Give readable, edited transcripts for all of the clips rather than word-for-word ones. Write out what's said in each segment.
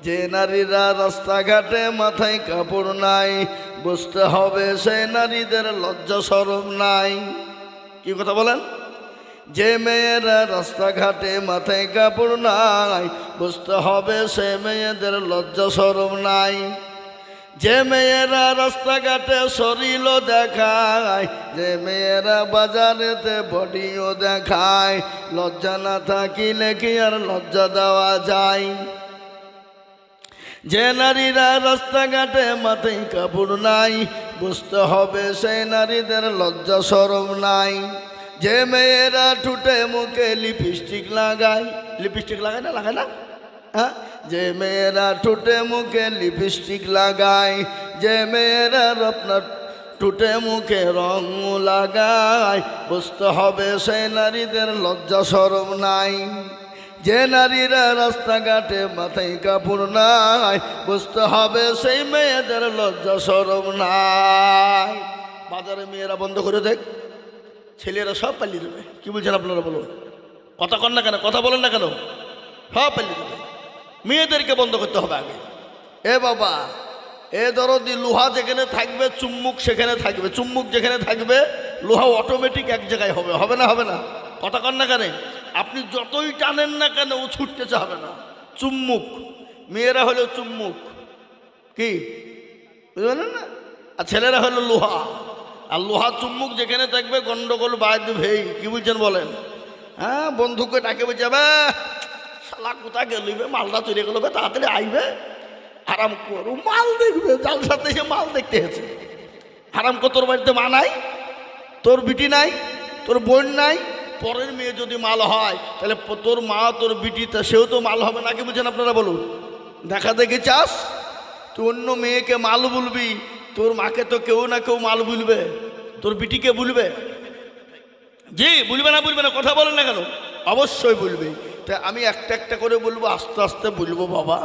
যে নারীরা রাস্তাঘাটে মাথায় কাপড় নাই, বুঝতে হবে সেই নারীদের লজ্জা শরম নাই। কি কথা বলেন? যে মেয়েরা রাস্তাঘাটে মাথায় কাপড় নাই, বুঝতে হবে সে মেয়েদের লজ্জা শরম নাই। যে মেয়েরা রাস্তাঘাটে শরীরও দেখায়, যে মেয়েরা বাজারেতে বডিও দেখায়, লজ্জা না থাকিলে কি আর লজ্জা দেওয়া যায়? যে নারীরা রাস্তাঘাটে মাথায় কাপড় নাই, বুঝতে হবে সেই নারীদের লজ্জা শরম নাই। যে মেয়েরা ঠোঁটে মুখে লিপস্টিক লাগায়, লিপস্টিক লাগায় না, লাগায় না? হ্যাঁ, যে মেয়েরা ঠোঁটে মুখে লিপস্টিক লাগায়, যে মেয়েরা আপনার ঠোঁটে মুখে রং লাগায়, বুঝতে হবে সেই নারীদের লজ্জা শরম নাই। যে নারীরা রাস্তাঘাটে মাথায় কাপড় নাই, বুঝতে হবে সেই মেয়েদের লজ্জা শরম নাই। বাজারে মেয়েরা বন্ধ করে দেখ, ছেলেরা সব পালিয়ে দেবে। কি বলছেন আপনারা বলুন? কথা কন না কেন? কথা বলেন না কেন? সব পালিয়ে দেবে। মেয়েদেরকে বন্ধ করতে হবে আগে। এ বাবা, এ দরদি, লোহা যেখানে থাকবে চুম্বুক সেখানে থাকবে, চুম্বুক যেখানে থাকবে লোহা অটোমেটিক এক জায়গায় হবে। হবে না? হবে না? কথা কন না কেন? আপনি যতই টানেন না কেন ও ছুটতে চাবে না। চুম্বুক, মেয়েরা হলো চুম্বুক। কি বুঝলেন না? আর ছেলেরা হলো লোহা। আর লোহা চুম্বুক যেখানে থাকবে গন্ডগোল বাদ ভেই। কি বলছেন বলেন? হ্যাঁ, বন্ধুকে ডাকে বলছে, শালা কোথা গেলবে, মালটা চলে গেল, তাড়াতাড়ি আইবে, আরাম করু, মাল দেখবে। জালসাতে এসে মাল দেখতে এসেছে। আরাম কর, তোর বাড়িতে মা নাই, তোর বিটি নাই, তোর বোন নাই। পরের মেয়ে যদি মাল হয় তাহলে তোর মা তোর বিটি তা সেও তো মাল হবে না। কি বুঝছেন আপনারা বলুন? দেখা দেখি চাস, তুই অন্য মেয়েকে মাল বলবি, তোর মাকে তো কেউ না কেউ মাল বলবে, তোর বিটিকে বলবে। জি, বলবে না? বলবে না? কথা বলেন না কেন? অবশ্যই বলবে। তাই আমি একটা একটা করে বলবো, আস্তে আস্তে বলবো। বাবা,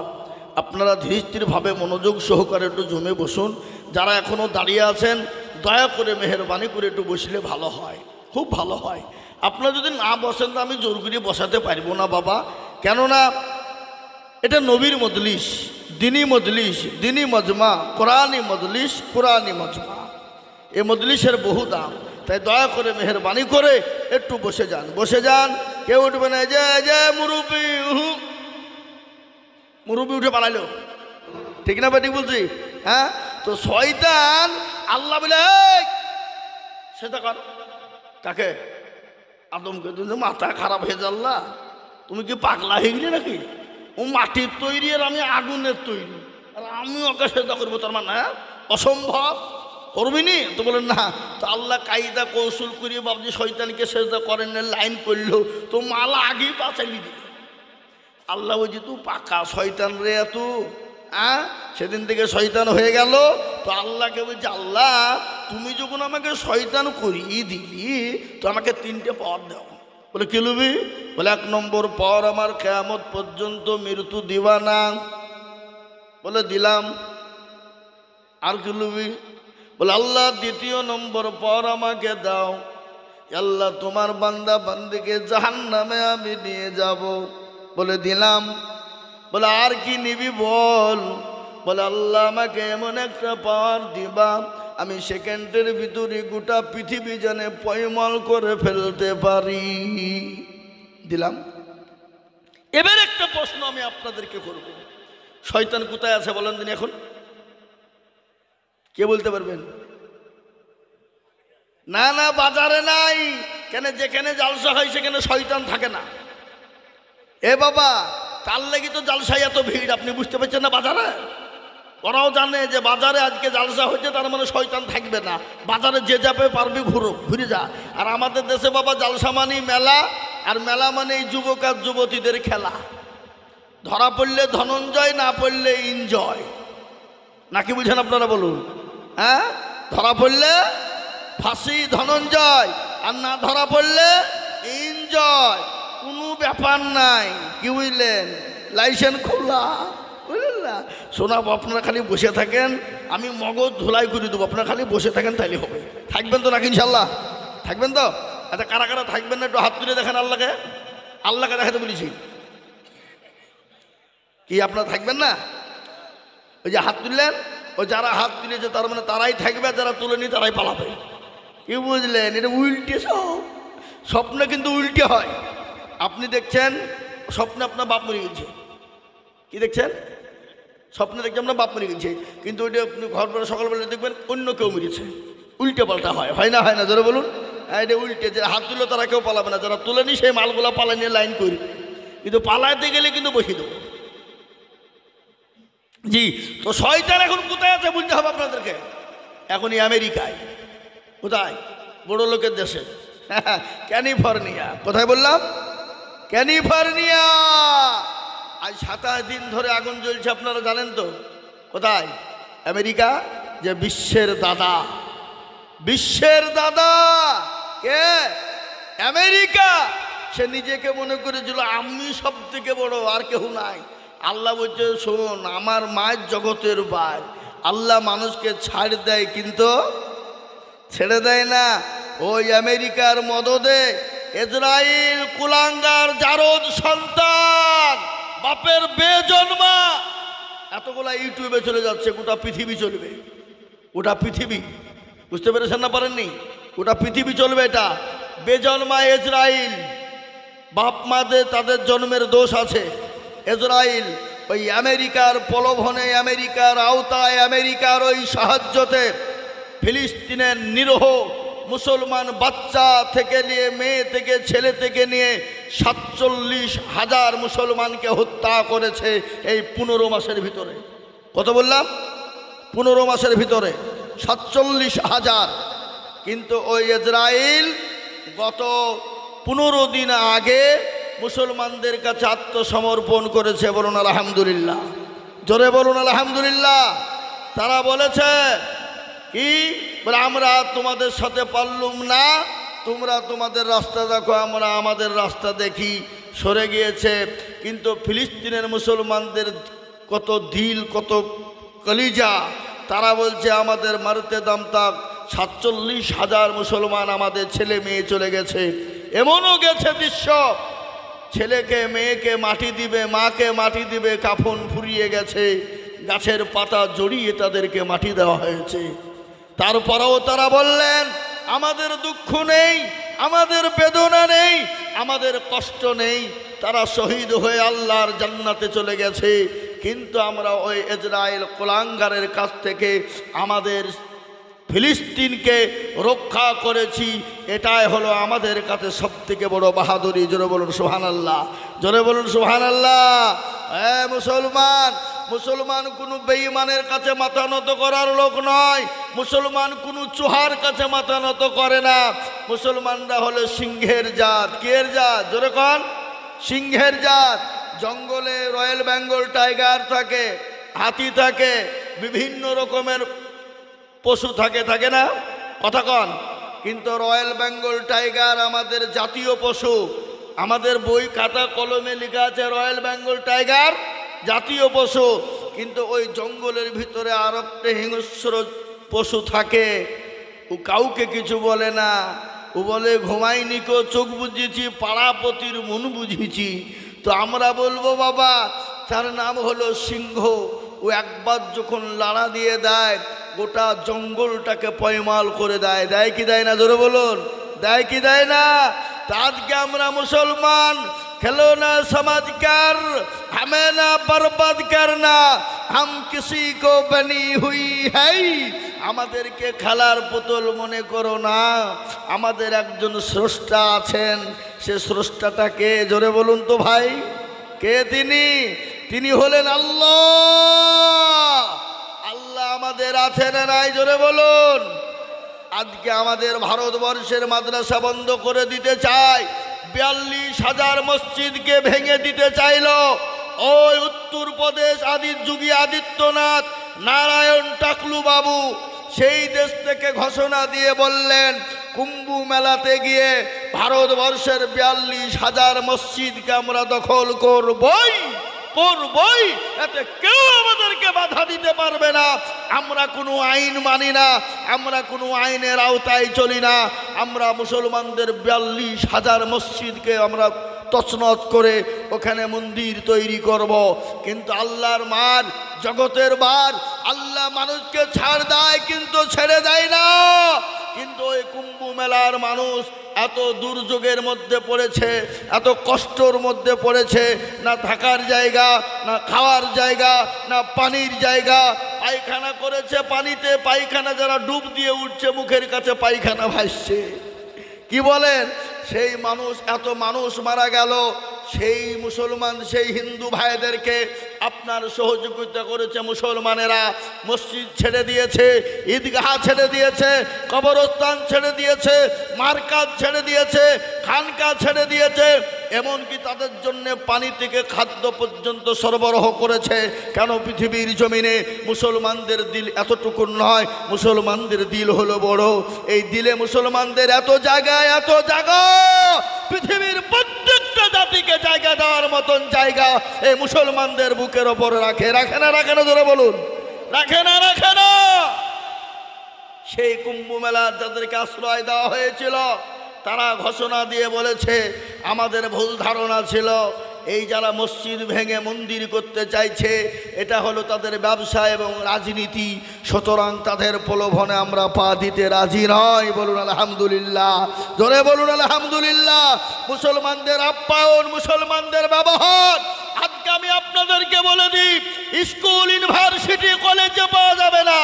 আপনারা ধীরে স্থিরভাবে মনোযোগ সহকারে একটু জমে বসুন। যারা এখনও দাঁড়িয়ে আছেন, দয়া করে মেহেরবানি করে একটু বসলে ভালো হয়, খুব ভালো হয়। আপনারা যদি না বসেন তো আমি জোর করে বসাতে পারবো না বাবা। কেননা এটা নবীর মজলিস, দিনী মজলিস, দিনী মজমা, কোরআনী মজলিস, কোরআনী মজমা। এই মজলিসের বহু দাম। তাই দয়া করে মেহেরবানি করে একটু বসে যান, বসে যান। কেউ উঠবে না। যে যে মুরব্বী, মুরব্বী উঠে পালাইলো। ঠিক না বেটি বলছি? হ্যাঁ, তো শয়তান আল্লাহ বলে সেটা কর। তাকে আদমকে মাথা খারাপ হয়ে যাল্লা, তুমি কি পাগলা হয়ে গেলে নাকি? ও মাটির তৈরি আর আমি আগুনের তৈরি, আর আমি ওকে সেটা করবো? তার মানে অসম্ভব, করবিনি তো? বলেন না। তো আল্লাহ কায়দা কৌশল করিয়ে বাবজি শয়তানকে সেজদা করেন, লাইন করলো, তো মালা আগেই বাঁচাইলি দিল। আল্লাহ বলছি তুই পাকা শয়তান রে তু। সেদিন থেকে শয়তান হয়ে গেল। তো আল্লাহকে বলছি, আল্লাহ তুমি যখন আমাকে শয়তান করিয়ে দিলি, তো আমাকে 3টে পাওয়ার দাও। বলে কি লুবি? বলে 1 নম্বর পাওয়ার, আমার কিয়ামত পর্যন্ত মৃত্যু দিবা না। বলে দিলাম। আর কি লুবি? বলে আল্লাহ 2 নম্বর পাওয়ার আমাকে দাও, আল্লাহ তোমার বান্দা বান্দিকে জাহান্নামে আমি নিয়ে যাব। বলে দিলাম। বলে আর কি নিবি বল? বলে আল্লাহ আমাকে এমন একটা পাওয়ার দিবা, আমি সেকেন্ডের ভিতরে গোটা পৃথিবী জানে পয়মল করে ফেলতে পারি। দিলাম। এবার একটা প্রশ্ন আমি আপনাদেরকে করব, শয়তান কোথায় আছে বলেন দিন এখন? কে বলতে পারবেন? না না, বাজারে নাই। কেন? যেখানে জালসা হয় সেখানে শয়তান থাকে না। এ বাবা, তার লাগি তো জালসায় এত ভিড়, আপনি বুঝতে পারছেন না? বাজারে ওরাও জানে যে বাজারে আজকে জালসা হচ্ছে, তার মানে শয়তান থাকবে না। বাজারে যে যাবে পারবি ঘুরে যা। আর আমাদের দেশে বাবা জালসা মানে মেলা, আর মেলা মানে এই যুবক আর যুবতীদের খেলা। ধরা পড়লে ধনঞ্জয়, না পড়লে এনজয়। নাকি বুঝেন আপনারা বলুন? হ্যাঁ, ধরা পড়লে ফাঁসি ধনঞ্জয়, আর না ধরা পড়লে এনজয়। কোনো ব্যাপার নাই। কি বুঝলেন? লাইসেন্স খোলা, বুঝলেন না? শোনাবো, আপনারা খালি বসে থাকেন, আমি মগজ ধুলাই করে দেবো। আপনারা খালি বসে থাকেন, তাইলে হবে। থাকবেন তো নাকি ইনশাল্লাহ? থাকবেন তো? আচ্ছা, কারা কারা থাকবেন না একটু হাত তুলে দেখেন। আল্লাহকে দেখাতে বলেছি। কি আপনারা থাকবেন না? ওই যে হাত তুললেন, ওই যারা হাত তুলেছে তার মানে তারাই থাকবে, যারা তুলেনি তারাই পালাবে। কি বুঝলেন? এটা উল্টে সব স্বপ্নে কিন্তু উল্টে হয়। আপনি দেখছেন স্বপ্নে আপনার বাপ মরে গেছে, কি দেখছেন? স্বপ্নে দেখছেন আপনার বাপ মরে গেছে, কিন্তু ওইটা আপনি ঘরবেলা সকালবেলা দেখবেন অন্য কেউ মরেছে। উল্টে পাল্টা হয়, হয় না? হয় না? জোরে বলুন। এটা উল্টে, যারা হাত তুলে তারা কেউ পালাবে না, যারা তুলেনি সেই মালগুলা পালা নিয়ে লাইন করবে, কিন্তু পালাইতে গেলে কিন্তু বসিয়ে দেবো। জি, তো শয়তান এখন কোথায় আছে বুঝতে হবে আপনাদেরকে। এখনই আমেরিকায়। কোথায়? বড় লোকের দেশে, ক্যালিফোর্নিয়া। কোথায় বললাম? ক্যালিফোর্নিয়া। আজ 27 দিন ধরে আগুন জ্বলছে, আপনারা জানেন তো। কোথায়? আমেরিকা। যে বিশ্বের দাদা, বিশ্বের দাদা কে? আমেরিকা। সে নিজেকে মনে করেছিল আমি সব থেকে বড়, আর কেউ নাই। আল্লাহ বলছে শোন, আমার মায়ের জগতের ভাই। আল্লাহ মানুষকে ছাড় দেয় কিন্তু ছেড়ে দেয় না। ওই আমেরিকার মদদে ইসরাইল কুলাঙ্গার জারদ সন্তান, বাপের বেজন্মা, এতগুলা ইউটিউবে চলে যাচ্ছে, গোটা পৃথিবী চলবে, গোটা পৃথিবী। বুঝতে পেরেছেন না? পারেননি? গোটা পৃথিবী চলবে। এটা বেজন্মা ইসরাইল, বাপ মাদের তাদের জন্মের দোষ আছে। ইসরাইল ওই আমেরিকার প্রলোভনে, আমেরিকার আওতায়, আমেরিকার ওই সাহায্যতে ফিলিস্তিনের নিরীহ মুসলমান বাচ্চা থেকে নিয়ে, মেয়ে থেকে, ছেলে থেকে নিয়ে 47,000 মুসলমানকে হত্যা করেছে এই 15 মাসের ভিতরে। কত বললাম? 15 মাসের ভিতরে 47,000। কিন্তু ওই ইসরাইল গত 15 দিন আগে মুসলমানদের কাছে আত্মসমর্পণ করেছে। বলুন আলহামদুলিল্লাহ, জোরে বলুন আলহামদুলিল্লাহ। তারা বলেছে কি? বলে আমরা তোমাদের সাথে পারলুম না, তোমরা তোমাদের রাস্তা দেখো, আমরা আমাদের রাস্তা দেখি। সরে গিয়েছে। কিন্তু ফিলিস্তিনের মুসলমানদের কত দিল, কত কলিজা, তারা বলছে আমাদের মারতে দাম তাক। 47,000 মুসলমান, আমাদের ছেলে মেয়ে চলে গেছে। এমনও গেছে দৃশ্য, ছেলেকে মেয়েকে মাটি দিবে, মাকে মাটি দিবে, কাফন ফুরিয়ে গেছে, গাছের পাতা জড়িয়ে তাদেরকে মাটি দেওয়া হয়েছে। তারপরেও তারা বললেন আমাদের দুঃখ নেই, আমাদের বেদনা নেই, আমাদের কষ্ট নেই। তারা শহীদ হয়ে আল্লাহর জান্নাতে চলে গেছে, কিন্তু আমরা ওই ইসরাইল কুলাঙ্গারের কাছ থেকে আমাদের ফিলিস্তিনকে রক্ষা করেছি। এটাই হলো আমাদের কাছে সবথেকে বড় বাহাদুরি। জোরে বলুন সুবহানাল্লাহ, জোরে বলুন সুবহানাল্লাহ। মুসলমান, মুসলমান কোনো বেঈমানের কাছে মাথা নত করার লোক নয়। মুসলমান কোনো চুহার কাছে মাথা নত করে না। মুসলমানরা হলো সিংহের জাত। কিয়ের জাত? জোরে কন। সিংহের জাত। জঙ্গলে রয়্যাল বেঙ্গল টাইগার থাকে, হাতি থাকে, বিভিন্ন রকমের পশু থাকে, থাকে না? কথা কন। কিন্তু রয়্যাল বেঙ্গল টাইগার আমাদের জাতীয় পশু। আমাদের বই খাতা কলমে লেখা আছে রয়্যাল বেঙ্গল টাইগার জাতীয় পশু। কিন্তু ওই জঙ্গলের ভিতরে আর একটা হিংস্র পশু থাকে, ও কাউকে কিছু বলে না। ও বলে ঘুমাইনি কো চোখ বুঝিয়েছি, পাড়াপতির মন বুঝিয়েছি। তো আমরা বলবো বাবা, তার নাম হলো সিংহ। ও একবার যখন লাড়া দিয়ে দেয়, গোটা জঙ্গলটাকে পয়মাল করে দেয়। দেয় কি দেয় না? জোরে বলুন, দেয় কি দেয় না? তা আজকে আমরা মুসলমান, খেলোনা সমাজকার, हमें ना बर्बाद करना, हम किसी को बनी हुई है। আমাদেরকে খেলার পুতুল মনে করো না, আমাদের একজন স্রষ্টা আছেন। সে স্রষ্টাটা কে? জোরে বলুন তো ভাই, কে তিনি? তিনি হলেন আল্লাহ। আল্লাহ আমাদের আছেন না নাই? জোরে বলুন। আজকে আমাদের ভারতবর্ষের মাদ্রাসা বন্ধ করে দিতে চায়, 42,000 মসজিদকে ভেঙে দিতে চাইল ওই উত্তরপ্রদেশ যোগী আদিত্যনাথ, নারায়ণ টাকলু বাবু। সেই দেশ থেকে ঘোষণা দিয়ে বললেন কুম্ভ মেলাতে গিয়ে ভারতবর্ষের 42,000 মসজিদকে আমরা দখল করবই, করবই। এতে কেউ আমাদেরকে বাধা দিতে পারবে না। আমরা কোনো আইন মানি না, আমরা কোনো আইনের আওতায় চলি না। আমরা মুসলমানদের 42,000 মসজিদকে আমরা তছনছ করে ওখানে মন্দির তৈরি করব। কিন্তু আল্লাহর মার, জগতের বার, আল্লাহ মানুষকে ছাড় দেয় কিন্তু ছেড়ে দেয় না। কিন্তু ওই কুম্ভ মেলার মানুষ এত দুর্যোগের মধ্যে পড়েছে, এত কষ্টর মধ্যে পড়েছে, না থাকার জায়গা, না খাওয়ার জায়গা, না পানির জায়গা। পায়খানা করেছে পানিতে, পায়খানা যারা ডুব দিয়ে উঠছে মুখের কাছে পায়খানা ভাসছে। কি বলেন? সেই মানুষ, এত মানুষ মারা গেল। সেই মুসলমান, সেই হিন্দু ভাইদেরকে আপনার সহযোগিতা করেছে মুসলমানেরা। মসজিদ ছেড়ে দিয়েছে, ঈদগাহ ছেড়ে দিয়েছে, কবরস্থান ছেড়ে দিয়েছে, মার্কাজ ছেড়ে দিয়েছে, খানকা ছেড়ে দিয়েছে, এমনকি তাদের জন্য পানি থেকে খাদ্য পর্যন্ত সরবরাহ করেছে। কেন? পৃথিবীর জমিনে মুসলমানদের দিল এতটুকু নয়, মুসলমানদের দিল হলো বড়। এই দিলে মুসলমানদের এত জায়গা, এত জায়গা, পৃথিবীর প্রত্যেকটা জাতিকে জায়গা দেওয়ার মতন জায়গা এই মুসলমানদের বুকের ওপর রাখে। রাখে না? রাখে না? ধরে বলুন, রাখে না? রাখে না? সেই কুম্ভ মেলা যাদেরকে আশ্রয় দেওয়া হয়েছিল তারা ঘোষণা দিয়ে বলেছে, আমাদের ভুল ধারণা ছিল এই যারা মসজিদ ভেঙে মন্দির করতে চাইছে এটা হলো তাদের ব্যবসা এবং রাজনীতি, সুতরাং তাদের প্রলোভনে আমরা পা দিতে রাজি নয়। বলুন আলহামদুলিল্লাহ, জোরে বলুন আলহামদুলিল্লাহ। মুসলমানদের আপ্যায়ন, মুসলমানদের ব্যবহার। আজকে আমি আপনাদেরকে বলে দিই, স্কুল, ইউনিভার্সিটি, কলেজে পাওয়া যাবে না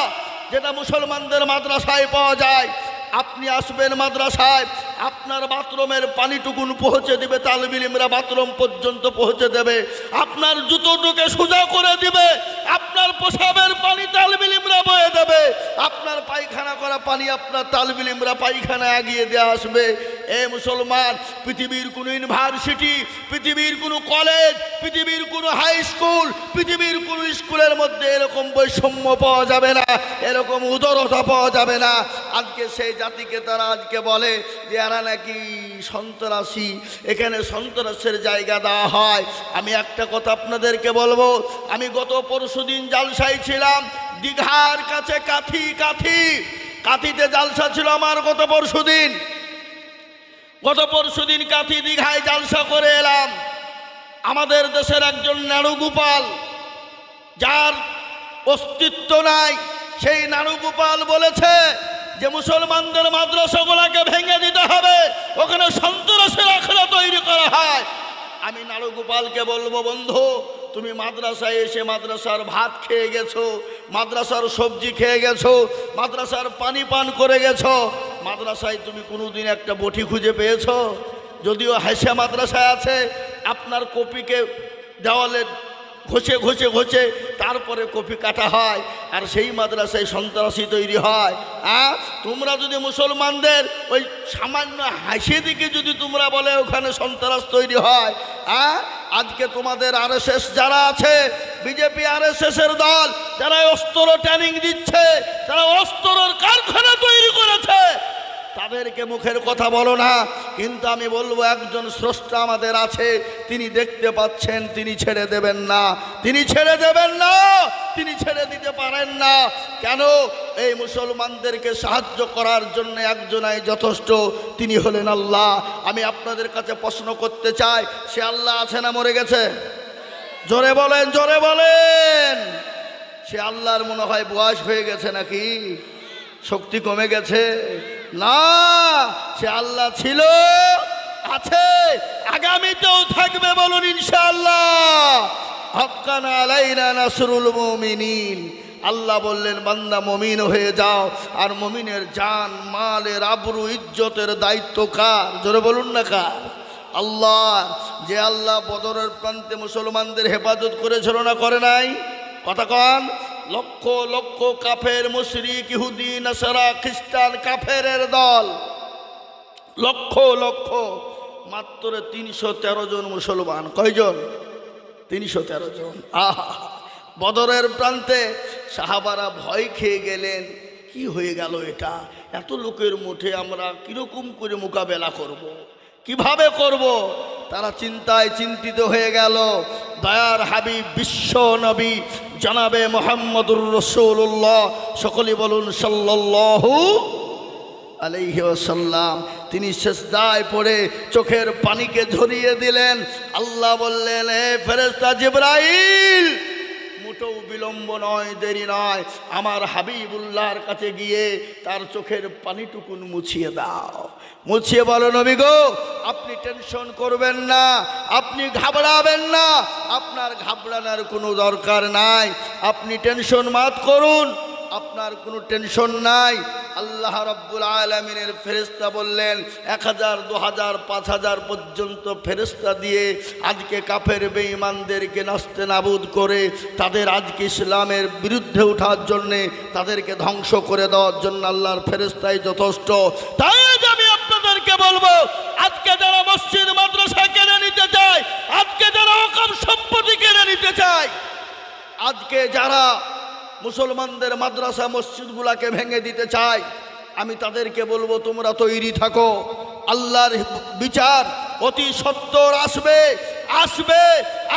যেটা মুসলমানদের মাদ্রাসায় পাওয়া যায়। আপনি আসবেন মাদ্রাসায়, আপনার বাথরুমের পানিটুকুন পৌঁছে দিবে তালিবুল ইলমরা, বাথরুম পর্যন্ত পৌঁছে দেবে। আপনার জুতোটুকে সোজা করে দিবে, আপনার প্রসাবের পানি তালিবুল ইলমরা বয়ে দেবে, আপনার পায়খানা করা পানি আপনার তালিবুল ইলমরা পায়খানা এগিয়ে দিয়ে আসবে। এ মুসলমান, পৃথিবীর কোনো ইউনিভার্সিটি, পৃথিবীর কোনো কলেজ, পৃথিবীর কোনো হাই স্কুল, পৃথিবীর কোনো স্কুলের মধ্যে এরকম বৈষম্য পাওয়া যাবে না, এরকম উদারতা পাওয়া যাবে না। আজকে সেই জাতিকে তারা আজকে বলে যে এরা নাকি সন্ত্রাসী, এখানে সন্ত্রাসের জায়গা দেওয়া হয়। আমি একটা কথা আপনাদেরকে বলবো, আমি গত পরশুদিন জালসায় ছিলাম দীঘার কাছে কাথিতে জালসা ছিল আমার গত পরশুদিন কাথি দীঘায় জালসা করে এলাম। আমাদের দেশের একজন নাড়ুগোপাল, যার অস্তিত্ব নাই, সেই নাড়ুগোপাল বলেছে যে মুসলমানদের মাদ্রাসাগুলোকে ভেঙে দিতে হবে, ওখানে সন্ত্রাসের আখড়া তৈরি করা হয়। আমি নাড়ুগোপালকে বলবো, বন্ধু তুমি মাদ্রাসায় এসে মাদ্রাসার ভাত খেয়ে গেছো, মাদ্রাসার সবজি খেয়ে গেছো, মাদ্রাসার পানি পান করে গেছো, মাদ্রাসায় তুমি কোনোদিন একটা বটি খুঁজে পেয়েছো? যদিও হাসা মাদ্রাসায় আছে, আপনার কপিকে দেওয়ালে ঘষে তারপরে কপি কাটা হয়, আর সেই মাদ্রাসায় সন্ত্রাসী তৈরি হয়। তোমরা যদি মুসলমানদের ওই সামান্য হাসি দিকে যদি তোমরা বলে ওখানে সন্ত্রাস তৈরি হয়, আজকে তোমাদের আরএসএস যারা আছে, বিজেপি আরএসএসের দল, যারা অস্ত্র ট্রেনিং দিচ্ছে, যারা অস্ত্রের কারখানা তৈরি করেছে, তাদেরকে মুখের কথা বলো না। কিন্তু আমি বলবো, একজন স্রষ্টা আমাদের আছে, তিনি দেখতে পাচ্ছেন, তিনি ছেড়ে দেবেন না, তিনি ছেড়ে দেবেন না, তিনি ছেড়ে দিতে পারেন না। কেন? এই মুসলমানদেরকে সাহায্য করার জন্য একজনাই যথেষ্ট, তিনি হলেন আল্লাহ। আমি আপনাদের কাছে প্রশ্ন করতে চাই, সে আল্লাহ আছে না মরে গেছে? জোরে বলেন, জোরে বলেন। সে আল্লাহর মনে হয় বয়স হয়ে গেছে নাকি শক্তি কমে গেছে? না, সে আল্লাহ ছিল, আছে, আগামীতেও থাকবে। বলুন ইনশাআল্লাহ। হাক্কান আলাইনা নাসরুল মুমিনিন। আল্লাহ বললেন, বান্দা মুমিন হয়ে যাও। আর মুমিনের জান, মালের, আবরু, ইজ্জতের দায়িত্ব কার? জোরে বলুন না কার? আল্লাহ। যে আল্লাহ বদরের প্রান্তে মুসলমানদের হেফাজত করেছিল না, করে নাই? কথা কন। লক্ষ লক্ষ কাফের, মুশরিক, ইহুদি, নাসারা, খ্রিস্টান, কাফেরের দল, লক্ষ লক্ষ, মাত্র 313 জন মুসলমান। কয়জন? 313 জন। বদরের প্রান্তে সাহাবারা ভয় খেয়ে গেলেন, কি হয়ে গেল এটা? এত লোকের মুঠে আমরা কিরকম করে মোকাবেলা করব, কিভাবে করব? তারা চিন্তায় চিন্তিত হয়ে গেল। দয়ার হাবিব, বিশ্ব নবী জনাবে মুহাম্মদুর রাসূলুল্লাহ, সকলে বলুন সাল্লাল্লাহু। আলাইহি ওয়াসাল্লাম তিনি সিজদায় পড়ে চোখের পানিকে ঝরিয়ে দিলেন। আল্লাহ বললেন, হে ফেরেশতা জিবরাইল, মোটেও বিলম্ব নয়, দেরি নয়, আমার হাবিবুল্লাহর কাছে গিয়ে তার চোখের পানিটুকুন মুছিয়ে দাও। মুছিয়ে বলো, নবী গো, আপনি টেনশন করবেন না, আপনি ঘাবড়াবেন না, আপনার ঘাবড়ানোর কোনো দরকার নাই, আপনি টেনশন মাত করুন, আপনার কোনো টেনশন নাই। আল্লাহ রাব্বুল আলামিনের ফেরেশতা বললেন, 1000, 2000, 5000 পর্যন্ত ফেরেশতা দিয়ে আজকে কাফের বেঈমানদেরকে নাস্তে নাবুদ করে তাদের আজকে ইসলামের বিরুদ্ধে ওঠার জন্যে, তাদেরকে ধ্বংস করে দেওয়ার জন্য আল্লাহর ফেরেশতাই যথেষ্ট। তাই আমি আপনাদেরকে বলবো, আজকে যারা মসজিদ মাদ্রাসা কেড়ে নিতে চায়, আজকে যারা ওয়াকফ সম্পত্তি কেড়ে নিতে চায়, আজকে যারা মুসলমানদের মাদ্রাসা মসজিদগুলোকে ভেঙে দিতে চায়, আমি তাদেরকে বলবো, তোমরা তৈরি থাকো, আল্লাহর বিচার অতি সত্বর আসবে, আসবে,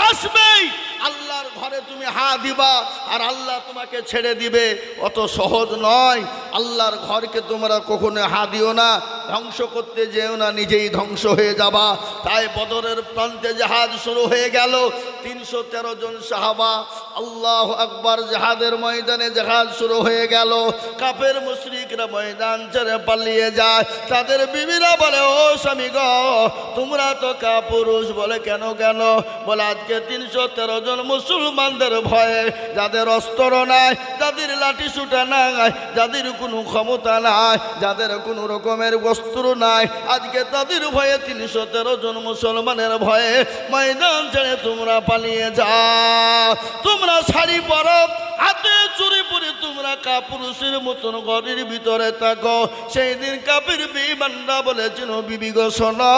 আসবেই। আল্লাহর ঘরে তুমি হা দিবা আর আল্লাহ তোমাকে ছেড়ে দিবে, অত সহজ নয়। আল্লাহর ঘরকে তোমরা কখনো হা দিও না, ধ্বংস করতে যেও না, নিজেই ধ্বংস হয়ে যাবা। তাই বদরের প্রান্তে জাহাজ শুরু হয়ে গেল, 313 জন সাহাবা, আল্লাহু আকবার, জাহাদের ময়দানে জাহাজ শুরু হয়ে গেল। কাফের মুশরিকরা ময়দান ছেড়ে পালিয়ে যায়। তাদের বিবিরা বলে, ও স্বামী গো, তোমরা তো কাপুরুষ। বলে, কেন কেন? বলে, আজকে 313 জন মুসলমানদের ভয়ে, যাদের অস্ত্র নাই, যাদের লাঠি সুটা নাই, যাদের কোনো ক্ষমতা নাই, যাদের কোনো রকমের অস্ত্র নাই, আজকে তাদের ভয়ে 313 জন মুসলমানের ভয়ে ময়দান ছেড়ে তোমরা পালিয়ে যাও। তোমরা শাড়ি পরো, হাতে চুরি পরে তোমরা কাপুরুষের মতন ঘরের ভিতরে থাকো। সেই দিন কাফির বেঈমানরা বলেছিল, বিবি গো শোনো,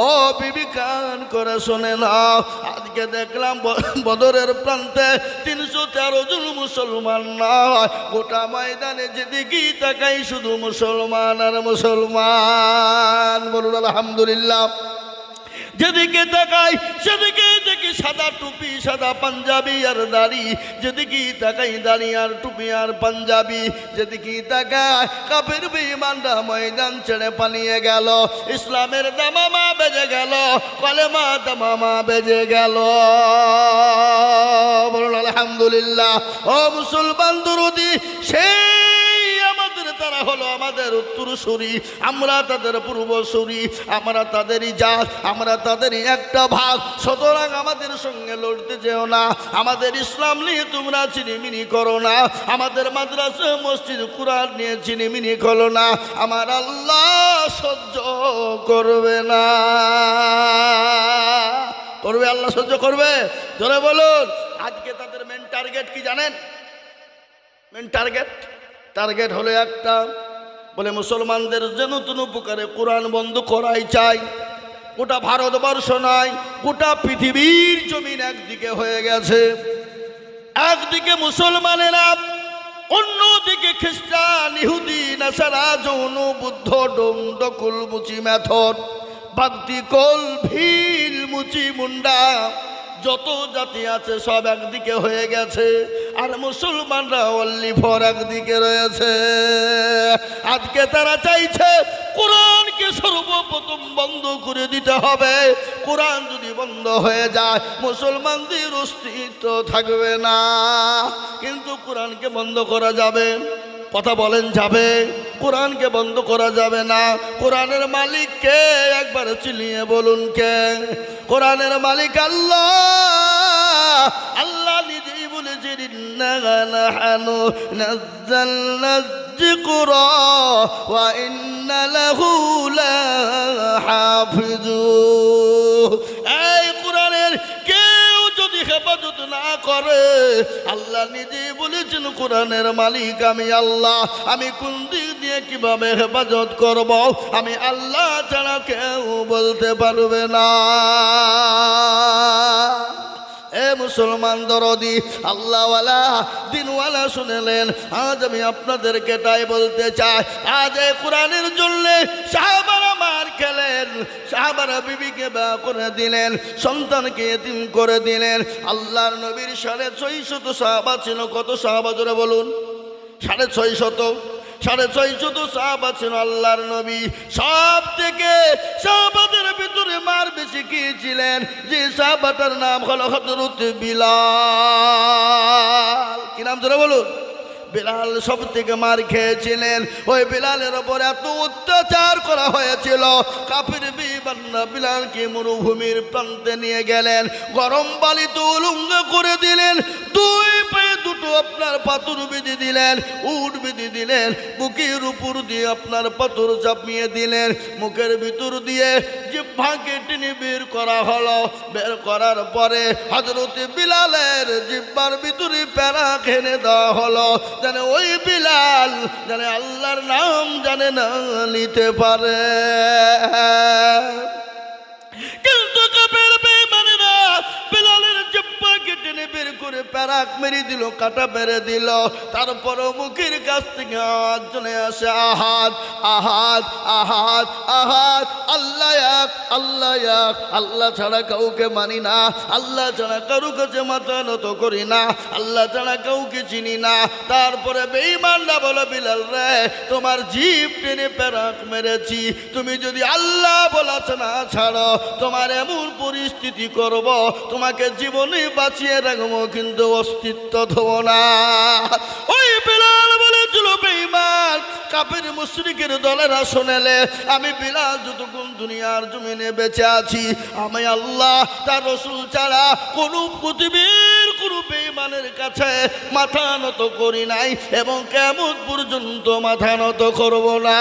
ও বিবি কান করে শোনে নাও, আজকে দেখলাম বদরের প্রান্তে 313 জন মুসলমান নয়, গোটা ময়দানে যেদিকেই তাকাই শুধু মুসলমান আর মুসলমান। বলুন আলহামদুলিল্লাহ। যেদিকে তাকাই সেদিকে দেখি সাদা টুপি, সাদা পাঞ্জাবি আর দাড়ি, যেদিকে তাকাই দাড়ি আর টুপি আর পাঞ্জাবি, যেদিকে তাকাই কাফের বেঈমানরা ময়দান ছেড়ে পালিয়ে গেল। ইসলামের দামামা বেজে গেল, কলেমা দামামা বেজে গেল। বলুন আলহামদুলিল্লাহ। ও মুসলমান দরদি, সেই তারা হলো আমাদের উত্তরসূরি, আমরা তাদের পূর্বসূরি, আমরা তাদেরই জাত, আমরা তাদেরই একটা ভাগ। সুতরাং আমাদের সঙ্গে লড়তে যেও না, আমাদের ইসলাম নিয়ে তোমরা চিনিমিনি করো না, আমাদের মাদ্রাসা মসজিদ কুরআন নিয়ে চিনিমিনি করো না, আমার আল্লাহ সহ্য করবে না। করবে আল্লাহ, সহ্য করবে? জোরে বলুন। আজকে তাদের মেন টার্গেট কি জানেন? মেন টার্গেট হলো একটা, বলে মুসলমানদের যেন কোনো প্রকারে কোরআন বন্ধ করাই চাই। গোটা ভারতবর্ষ নয়, গোটা পৃথিবীর জমিন একদিকে হয়ে গেছে। একদিকে মুসলমানেরা, অন্যদিকে খ্রিস্টান, ইহুদি, নাসারা, জৈন, বুদ্ধ, ডোম, ডকুল, মুচি, মেথড, বাগদি, কোল, ভিল, মুচি, মুন্ডা, যত জাতি আছে সব একদিকে হয়ে গেছে, আর মুসলমানরা অনলি ফর একদিকে রয়েছে। আজকে তারা চাইছে কোরআনকে সর্বপ্রথম বন্ধ করে দিতে হবে। কোরআন যদি বন্ধ হয়ে যায়, মুসলমানদের অস্তিত্ব থাকবে না। কিন্তু কোরআনকে বন্ধ করা যাবে? কথা বলেন, যাবে? কোরআনকে বন্ধ করা যাবে না। কোরআনের মালিক কে? একবার চিনিয়ে বলুন কে? কোরআনের মালিক আল্লাহ। আল্লাহ নিজেই বলেছেন, ইন্না নাহনু নাযালনা যিকরা ওয়া ইন্না লাহু লাহাফিজুন। এই কোরআনের কেউ যদি হেফাজত না করে, আল্লাহ নিজেই বলেছেন কোরআনের মালিক আমি আল্লাহ। আমি কোন দিক দিয়ে কিভাবে হেফাজত করব, আমি আল্লাহ ছাড়া কেউ বলতে পারবে না। এ মুসলমান দরদি, আল্লাহওয়ালা, দিনওয়ালা শুনেলেন, আজ আমি আপনাদেরকে তাই বলতে চাই। আজ এই কোরআনের জন্য সাহাবারা মার খেলেন, সাহাবারা বিবিকে বিয়ে করে দিলেন, সন্তানকে এতিম করে দিলেন। আল্লাহর নবীর 650 সাহাবা ছিল। কত সাহাবা জোরে বলুন? 650। 650 সাহাবা ছিল আল্লাহর নবী। সব থেকে সাহাবাদের ভিতরে মার বেশি কি ছিলেন? যে সাহাবাটার নাম হলো হযরত বিলাল। কি নাম জোরে বলুন? বিলাল সব থেকে মার খেয়েছিলেন। ওই বিলালের ওপর এত অত্যাচার করা হয়েছিল, কাফির বিবান্না বিলালকে মরুভূমির প্রান্তে নিয়ে গেলেন, গরম বালিতে উলঙ্গ করে দিলেন, দুই পায়ে দুটো আপনার পাথর বেঁধে দিলেন, উট বেঁধে দিলেন, বুকের উপর দিয়ে আপনার পাথর চাপিয়ে দিলেন, মুখের ভিতর দিয়ে জিহ্বাকে টেনে বের করা হলো। বের করার পরে হযরত বিলালের জিহ্বার ভিতরে প্যারা খেনে দেওয়া হলো, জানে ওই বিলাল জানে আল্লাহর নাম জানে না নিতে পারে। কিন্তু কাফের বেঈমানেরা বিলালের জিহ্বাকে টেনে বের করে প্যারাক মেরে দিল, কাটা মেরে দিল। তারপরও মুখের কাছ থেকে আওয়াজ চলে আসে, আহাদ আহাদ আহাদ আহাদ, আল্লাহ এক আল্লাহ এক, আল্লাহ ছাড়া কাউকে মানি না, আল্লাহ ছাড়া কারো কাছে মাথা নত করি না, আল্লাহ ছাড়া কাউকে চিনি না। তারপরে বেঈমানরা বলে, বিলাল রে তোমার জিভ টেনে প্যারাক মেরেছি, তুমি যদি আল্লাহ বলাছে না ছাড়ো, তোমার এমন পরিস্থিতি করব, তোমাকে জীবনে বাঁচিয়ে রাখবো কিন্তু অস্তিত্ব দেব না। ওই বিলাল বলেছিল, বেঈমান কাফের মুশরিকের দলেরা শোনেলে, আমি বিলাল যতক্ষণ দুনিয়ার জমিনে বেঁচে আছি, আমি আল্লাহ তার রাসূল ছাড়া কোন পৃথিবীর কোন বেঈমানের কাছে মাথা নত করি নাই এবং কিয়ামত পর্যন্ত মাথা নত করব না।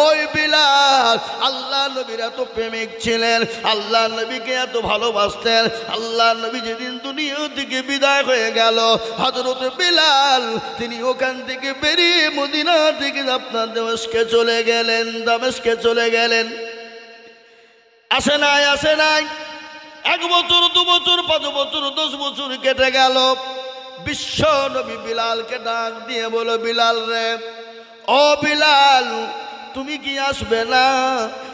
ওই বিলাল আল্লাহ নবীর এত প্রেমিক ছিলেন, আল্লাহ নবীকে এত ভালোবাসতেন। আল্লাহ নবী যেদিন দুনিয়া থেকে বিদায় হয়ে গেল, হযরত বিলাল তিনি ওখান থেকে বেরিয়ে মদিনা থেকে আপনার দামেস্কে চলে গেলেন, দামেস্কে চলে গেলেন। আসে নাই আসে নাই, 1 বছর 2 বছর 5 বছর 10 বছর কেটে গেল। বিশ্ব নবী বিলালকে ডাক দিয়ে বলো, বিলাল রে, ও বিলাল তুমি কি আসবে না?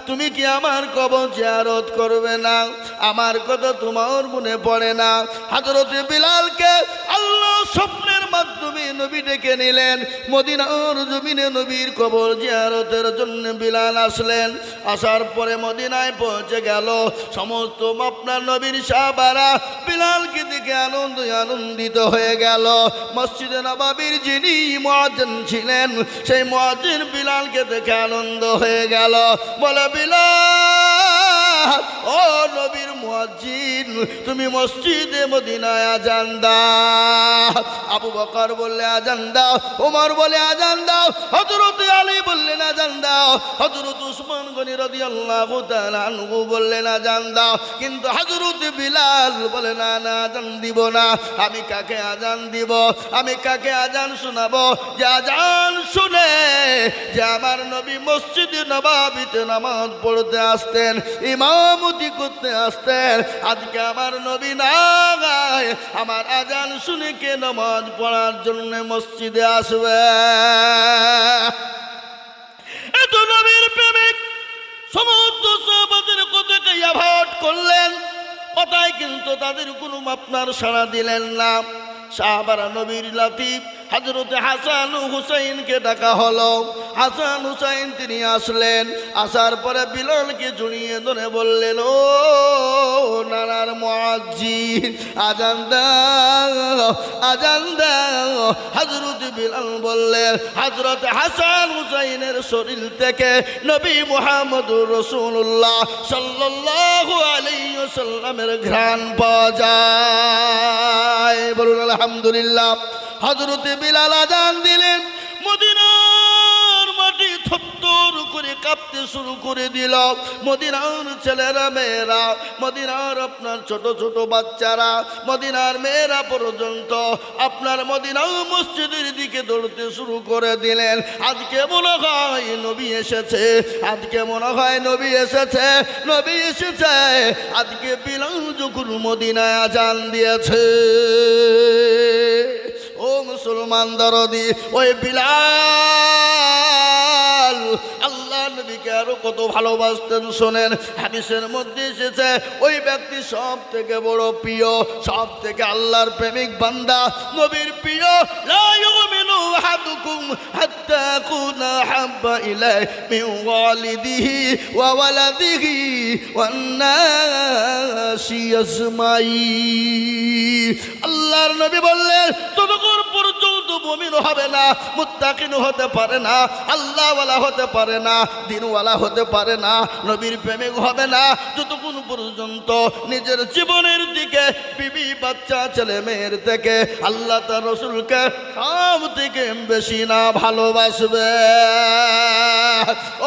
তুমি কি আমার কবর জিয়ারত করবে না? আমার কথা তোমার মনে পড়ে না? হযরত বিলালকে আল্লাহ স্বপ্নের মাধ্যমে নবী ডেকে নিলেন। মদিনার জমিনে নবীর কবর জিয়ারতের জন্য বিলাল আসলেন। আসার পরে মদিনায় পৌঁছে গেল। সমস্ত আপনার নবীর সাহাবারা বিলালকে দেখে আনন্দিত হয়ে গেল। মসজিদে নববীর যিনি মুয়াজ্জিন ছিলেন, সেই মুয়াজ্জিন বিলালকে দেখে আনন্দ হয়ে গেল। বলে, বিলাল ও নবীর মুয়াজ্জিন, তুমি মসজিদে মদিনায় আজান দাও। আবু বকর বললে আজান দাও, ওমর বলে আজান দাও, হযরত আলী বললেন আজান দাও, হযরত উসমান গনি রাদিয়াল্লাহু তাআলা আনহু বললেন আজান দাও। কিন্তু হযরত বিলাল বলে, না না, আজান দিব না। আমি কাকে আজান দিব? আমি কাকে আজান শোনাবো? যে আজান শুনে যে আমার নবী মসজিদে নববীতে নামাজ পড়তে আসতেন, ইমামতি করতে আসতেন, আজকে আমার নবী নাই, আমার আজান শুনে কে নামাজ পড়ার জন্য মসজিদে আসবে? এত নবীর প্রেমিক সমস্ত সাহাবাদের কথাকে অ্যাভয়েড করলেন, কথায় কিন্তু তাদের কোনো আপনার সাড়া দিলেন না। সাহাবারা নবীর লাতিফ হযরত হাসান হুসাইনকে ডাকা হলো। হাসান হুসাইন তিনি আসলেন। আসার পরে বিলালকে জড়িয়ে ধরে বললেন, ও নানার মুয়াজ্জিন, আজান দাও, আজান দাও। হযরত বিলাল বললেন, হযরত হাসান হুসাইনের শরীর থেকে নবী মুহাম্মদুর রাসূলুল্লাহ সাল্লাল্লাহু আলাইহি ওয়াসাল্লামের ঘ্রাণ পাওয়া যায়। বলুন আলহামদুলিল্লাহ। হযরত বিলাল আজান দিলেন, মদিনার মাটি থরথর করে কাঁপতে শুরু করে দিল। মদিনার ছেলেরা মেয়েরা, মদিনার আপনার ছোট ছোট বাচ্চারা, মদিনার মেয়েরা পর্যন্ত আপনার মদিনার মসজিদের দিকে দৌড়তে শুরু করে দিলেন। আজকে মনে হয় নবী এসেছে, আজকে মনে হয় নবী এসেছে, নবী এসেছে। আজকে বিলাল যখন মদিনায় আজান দিয়েছে, ও মুসলমান দরদি, ওই বিলাল আল্লাহ নবীকে আরো কত ভালোবাসতেন শোনেন। হাদিসের মধ্যে এসেছে, ওই ব্যক্তি সব থেকে বড় প্রিয়, সব থেকে আল্লাহর প্রেমিক বান্দা, নবীর প্রিয়। লা ইউমিনু আহাদুকুম হাত্তা কুনা হাব্বা ইলাইহি মিন ওয়ালিদিহি ওয়া ওয়ালাদিহি ওয়ান নাসি আজমাইন। আল্লাহর নবী বললেন ততক্ষণ পর্যন্ত মুমিন হবে না, মুত্তাকিন হতে পারে না, আল্লাহওয়ালা হতে পারে না, দিনওয়ালা হতে পারে না, নবীর প্রেমিক হবে না যতক্ষণ পর্যন্ত নিজের জীবনের দিকে, বিবি বাচ্চা ছেলে মেয়ের থেকে আল্লাহ তার রসুলকে সব থেকে বেশি না ভালোবাসবে।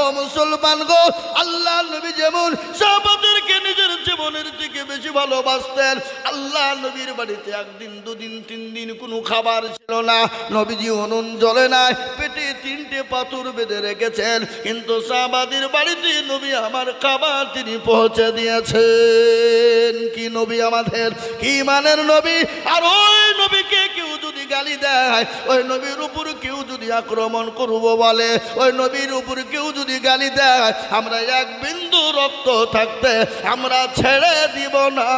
ও মুসলমান গো, আল্লাহ নবী যেমন সাহাবাদেরকে নিজের জীবনের থেকে বেশি ভালোবাসতেন, আল্লাহ নবীর বাড়িতে একদিন দুদিন তিন দিন কোনো খাবার ছিল না, নবীজি উনুন জ্বলে নাই, পেটে 3টে পাথর বেঁধে রেখেছেন, কিন্তু সাহাবাদের বাড়িতে নবী আমার খাবার তিনি পৌঁছে দিয়েছেন। কি নবী আমাদের, কি মানের নবী! আর ওই নবীকে কেউ যদি গালি দেয়, ওই নবীর উপর কেউ যদি আক্রমণ করব বলে, ওই নবীর উপর কেউ যদি গালি দেয়, আমরা এক বিন্দু রক্ত থাকতে আমরা ছেড়ে দিব না।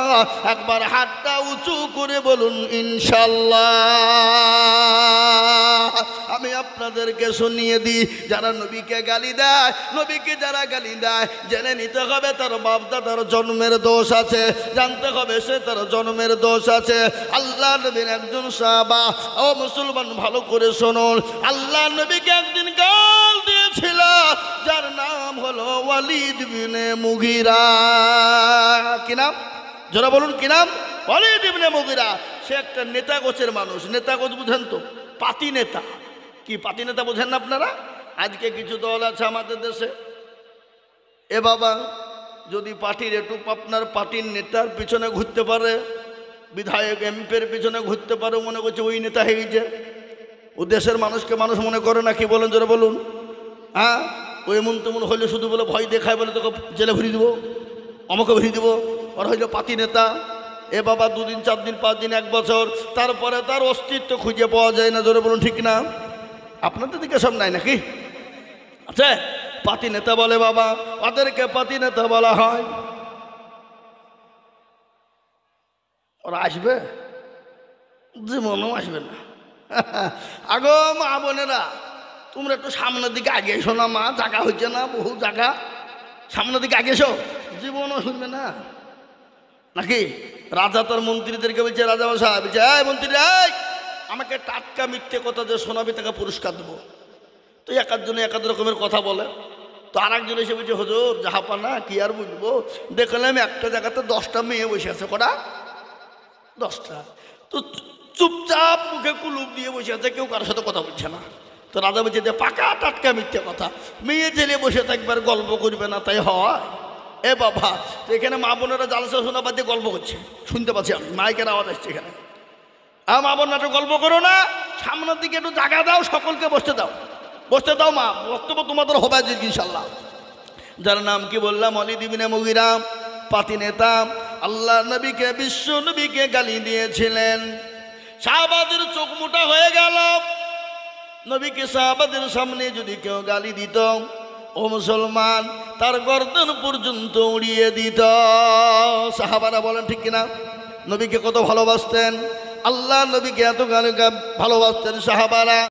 একবার হাতটা উঁচু করে বলুন ইনশাল্লাহ। আমি আপনাদেরকে শুনিয়ে দিই, যারা নবীকে গালি দেয়, নবীকে যারা গালি দেয়, জেনে নিতে হবে তার বাপ দাদার জন্মের দোষ আছে, জানতে হবে সে তার জন্মের দোষ আছে। আল্লাহ নবীর একজন সাহাবা, ও মুসলমান ভালো করে শুনুন, আল্লাহ নবীকে একদিন গাল দিয়েছিল, যার নাম হলো ওয়ালিদ বিনে মুগিরা। কি নাম? যারা বলুন কি নাম? ওয়ালিদ ইবনে মুগিরা। সে একটা নেতা গোছের মানুষ। নেতা গোছ বুঝেন তো? পাতি নেতা। কি পাতি নেতা বোঝেন না আপনারা? আজকে কিছু দল আছে আমাদের দেশে, এ বাবা যদি পার্টির একটু আপনার পার্টির নেতার পিছনে ঘুরতে পারে, বিধায়ক এমপির পিছনে ঘুরতে পারে, মনে করছে ওই নেতা হয়ে গেছে। ও দেশের মানুষকে মানুষ মনে করে না। কি বলেন যারা বলুন? হ্যাঁ, ও এমন তেমন হইলে শুধু বলে ভয় দেখায়, বলে তোকে জেলে ভরিয়ে দেবো, আমাকে ভরিয়ে দেবো, ওরা হইল পাতি নেতা। এ বাবা 2 দিন 4 দিন 5 দিন 1 বছর, তারপরে তার অস্তিত্ব খুঁজে পাওয়া যায় না। জোরে বলুন ঠিক না? আপনাদের দিকে সব নাই নাকি? আচ্ছা, পাতি নেতা বলে বাবা, ওদেরকে পাতি নেতা বলা হয়। ওরা আসবে? জীবনও আসবে না। আগো মা বোনেরা, তোমরা একটু সামনের দিকে আগে এসো না মা, জায়গা হচ্ছে না, বহু জায়গা, সামনের দিকে আগে এসো, জীবনও শুনবে না নাকি? রাজা তার মন্ত্রীদেরকে বলছে, রাজা মশাই বলছে, এই মন্ত্রী, আমাকে টাটকা মিথ্যে কথা যে শোনাবি তাকে পুরস্কার দেবো। তো এক একজনে এক এক রকমের কথা বলে। তো আর একজন এসে বলছে, হুজুর জাহাপানা কি আর বুঝবো, দেখলাম একটা জায়গাতে 10টা মেয়ে বসে আছে। কটা? 10টা। তো চুপচাপ মুখে কুলুপ দিয়ে বসে আছে, কেউ কারোর সাথে কথা বলছে না। তো রাজা বলছে যে পাকা টাটকা মিথ্যে কথা, মেয়ে ছেলে বসে থাকবার গল্প করবে না, তাই হয়? এ বাবা, তো এখানে মা বোনেরা জালসা শোনা বাদ দিয়ে গল্প করছে, শুনতে পাচ্ছি আমি, মাইকের আওয়াজ আসছে এখানে। মা বোন একটু গল্প করো না, সামনের দিকে একটু জায়গা দাও, সকলকে বসতে দাও, বসতে দাও মা, বক্তব্য তোমাদের হবে আজ ইনশাল্লাহ। যার নাম কি বললাম, ওয়ালিদ ইবনে মুগিরা, পাতি নেতা, আল্লাহ নবীকে, বিশ্ব নবীকে গালি দিয়েছিলেন। সাহাবাদের চোখ মোটা হয়ে গেল। নবীকে সাহাবাদের সামনে যদি কেউ গালি দিত, ও মুসলমান, তার গর্দন পর্যন্ত উড়িয়ে দিত। সাহাবারা বলেন ঠিক কিনা? নবীকে কত ভালোবাসতেন, আল্লাহ নবীকে এত গালি ভালোবাসতেন সাহাবারা।